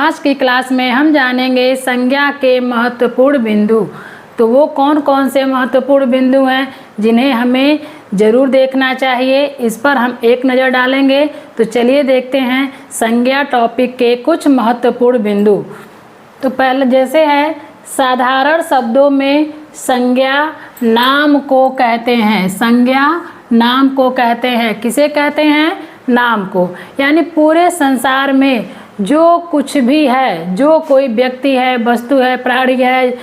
आज की क्लास में हम जानेंगे संज्ञा के महत्वपूर्ण बिंदु। तो वो कौन कौन से महत्वपूर्ण बिंदु हैं जिन्हें हमें ज़रूर देखना चाहिए, इस पर हम एक नज़र डालेंगे। तो चलिए देखते हैं संज्ञा टॉपिक के कुछ महत्वपूर्ण बिंदु। तो पहले जैसे है, साधारण शब्दों में संज्ञा नाम को कहते हैं। संज्ञा नाम को कहते हैं। किसे कहते हैं? नाम को। यानी पूरे संसार में जो कुछ भी है, जो कोई व्यक्ति है, वस्तु है, प्राणी है,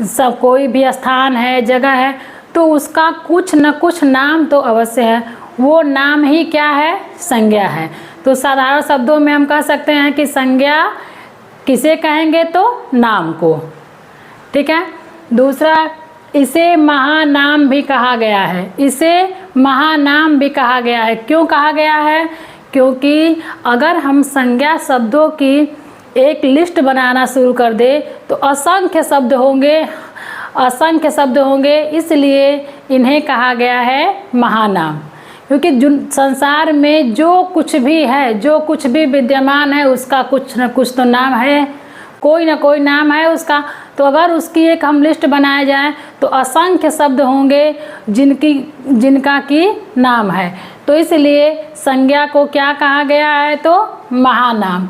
सब कोई भी स्थान है, जगह है, तो उसका कुछ न कुछ नाम तो अवश्य है। वो नाम ही क्या है? संज्ञा है। तो साधारण शब्दों में हम कह सकते हैं कि संज्ञा किसे कहेंगे? तो नाम को। ठीक है। दूसरा, इसे महानाम भी कहा गया है। इसे महानाम भी कहा गया है। क्यों कहा गया है? क्योंकि अगर हम संज्ञा शब्दों की एक लिस्ट बनाना शुरू कर दे तो असंख्य शब्द होंगे, इसलिए इन्हें कहा गया है महानाम। क्योंकि जो संसार में जो कुछ भी है, जो कुछ भी विद्यमान है, उसका कुछ न कुछ तो नाम है, कोई ना कोई नाम है उसका। तो अगर उसकी एक हम लिस्ट बनाए जाए तो असंख्य शब्द होंगे जिनका की नाम है। तो इसलिए संज्ञा को क्या कहा गया है? तो महानाम।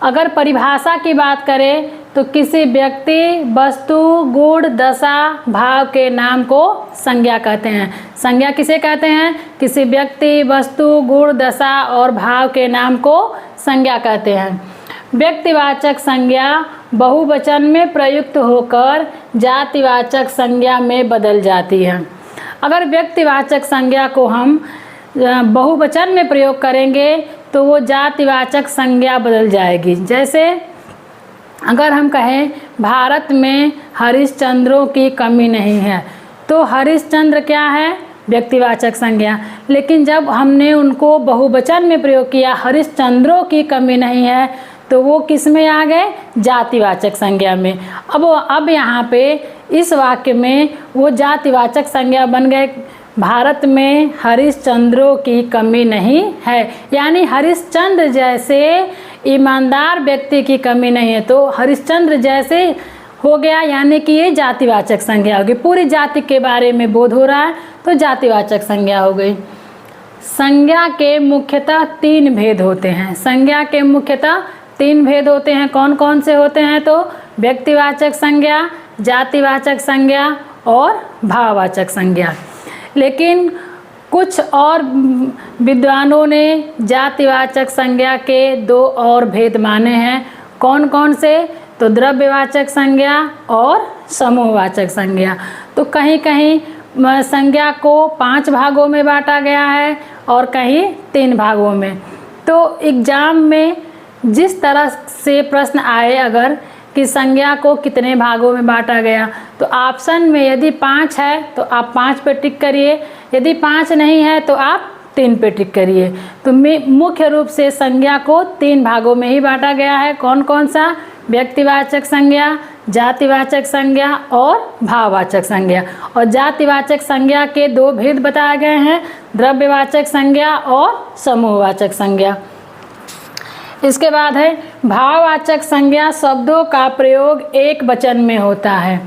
अगर परिभाषा की बात करें तो किसी व्यक्ति, वस्तु, गुण, दशा, भाव के नाम को संज्ञा कहते हैं। संज्ञा किसे कहते हैं? किसी व्यक्ति, वस्तु, गुण, दशा और भाव के नाम को संज्ञा कहते हैं। व्यक्तिवाचक संज्ञा बहुवचन में प्रयुक्त होकर जातिवाचक संज्ञा में बदल जाती है। अगर व्यक्तिवाचक संज्ञा को हम बहुवचन में प्रयोग करेंगे तो वो जातिवाचक संज्ञा बदल जाएगी। जैसे अगर हम कहें भारत में हरिश्चंद्रों की कमी नहीं है, तो हरिश्चंद्र क्या है? व्यक्तिवाचक संज्ञा। लेकिन जब हमने उनको बहुवचन में प्रयोग किया, हरिश्चंद्रों की कमी नहीं है, तो वो किस में आ गए? जातिवाचक संज्ञा में। अब यहाँ पे इस वाक्य में वो जातिवाचक संज्ञा बन गए। भारत में हरिश्चंद्रों की कमी नहीं है, यानी हरिश्चंद्र जैसे ईमानदार व्यक्ति की कमी नहीं है। तो हरिश्चंद्र जैसे हो गया, यानी कि ये जातिवाचक संज्ञा होगी। पूरी जाति के बारे में बोध हो रहा है तो जातिवाचक संज्ञा हो गई। संज्ञा के मुख्यतः 3 भेद होते हैं। संज्ञा के मुख्यतः 3 भेद होते हैं। कौन कौन से होते हैं? तो व्यक्तिवाचक संज्ञा, जातिवाचक संज्ञा और भाववाचक संज्ञा। लेकिन कुछ और विद्वानों ने जातिवाचक संज्ञा के 2 और भेद माने हैं। कौन कौन से? तो द्रव्यवाचक संज्ञा और समूहवाचक संज्ञा। तो कहीं कहीं संज्ञा को 5 भागों में बांटा गया है और कहीं 3 भागों में। तो एग्जाम में जिस तरह से प्रश्न आए, अगर कि संज्ञा को कितने भागों में बांटा गया, तो ऑप्शन में यदि 5 है तो आप 5 पे टिक करिए, यदि 5 नहीं है तो आप 3 पे टिक करिए। तो मुख्य रूप से संज्ञा को 3 भागों में ही बांटा गया है। कौन कौन सा? व्यक्तिवाचक संज्ञा, जातिवाचक संज्ञा और भाववाचक संज्ञा। और जातिवाचक संज्ञा के 2 भेद बताए गए हैं, द्रव्यवाचक संज्ञा और समूहवाचक संज्ञा। इसके बाद है भाववाचक संज्ञा शब्दों का प्रयोग एक वचन में होता है।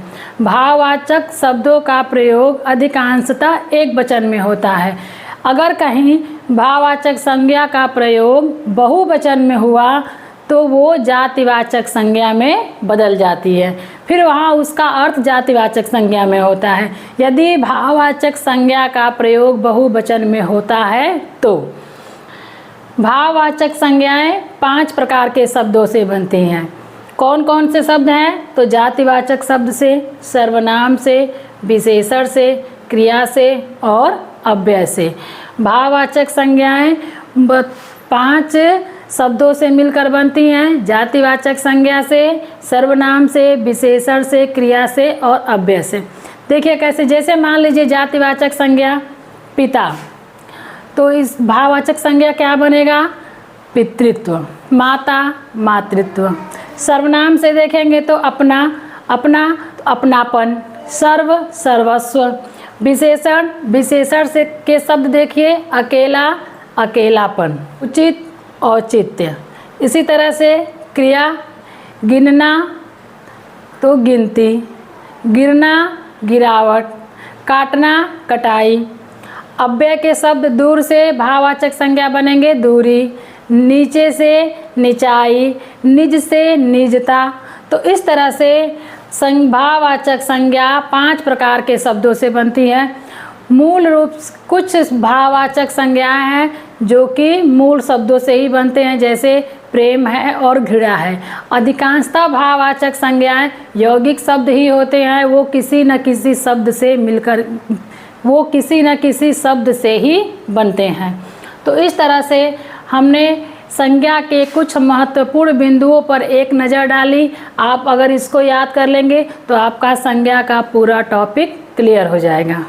भाववाचक शब्दों का प्रयोग अधिकांशतः एक वचन में होता है। अगर कहीं भाववाचक संज्ञा का प्रयोग बहुवचन में हुआ तो वो जातिवाचक संज्ञा में बदल जाती है। फिर वहाँ उसका अर्थ जातिवाचक संज्ञा में होता है। यदि भाववाचक संज्ञा का प्रयोग बहुवचन में होता है तो भाववाचक संज्ञाएं 5 प्रकार के शब्दों से बनती हैं। कौन कौन से शब्द हैं? तो जातिवाचक शब्द से, सर्वनाम से, विशेषण से, क्रिया से और अव्यय से। भाववाचक संज्ञाएं 5 शब्दों से मिलकर बनती हैं। जातिवाचक संज्ञा से, सर्वनाम से, विशेषण से, क्रिया से और अव्यय से। देखिए कैसे, जैसे मान लीजिए जातिवाचक संज्ञा पिता, तो इस भाववाचक संज्ञा क्या बनेगा? पितृत्व, माता, मातृत्व। सर्वनाम से देखेंगे तो अपना, तो अपनापन, सर्व, सर्वस्व। विशेषण से के शब्द देखिए, अकेला, अकेलापन, उचित, औचित्य। इसी तरह से क्रिया गिनना तो गिनती, गिरना गिरावट, काटना कटाई। अव्यय के शब्द दूर से भाववाचक संज्ञा बनेंगे दूरी, नीचे से निचाई, निज से निजता। तो इस तरह से भाववाचक संज्ञा 5 प्रकार के शब्दों से बनती है। मूल रूप कुछ भाववाचक संज्ञाएं हैं जो कि मूल शब्दों से ही बनते हैं, जैसे प्रेम है और घृणा है। अधिकांशतः भाववाचक संज्ञाएं यौगिक शब्द ही होते हैं, वो किसी न किसी शब्द से ही बनते हैं। तो इस तरह से हमने संज्ञा के कुछ महत्वपूर्ण बिंदुओं पर एक नज़र डाली। आप अगर इसको याद कर लेंगे तो आपका संज्ञा का पूरा टॉपिक क्लियर हो जाएगा।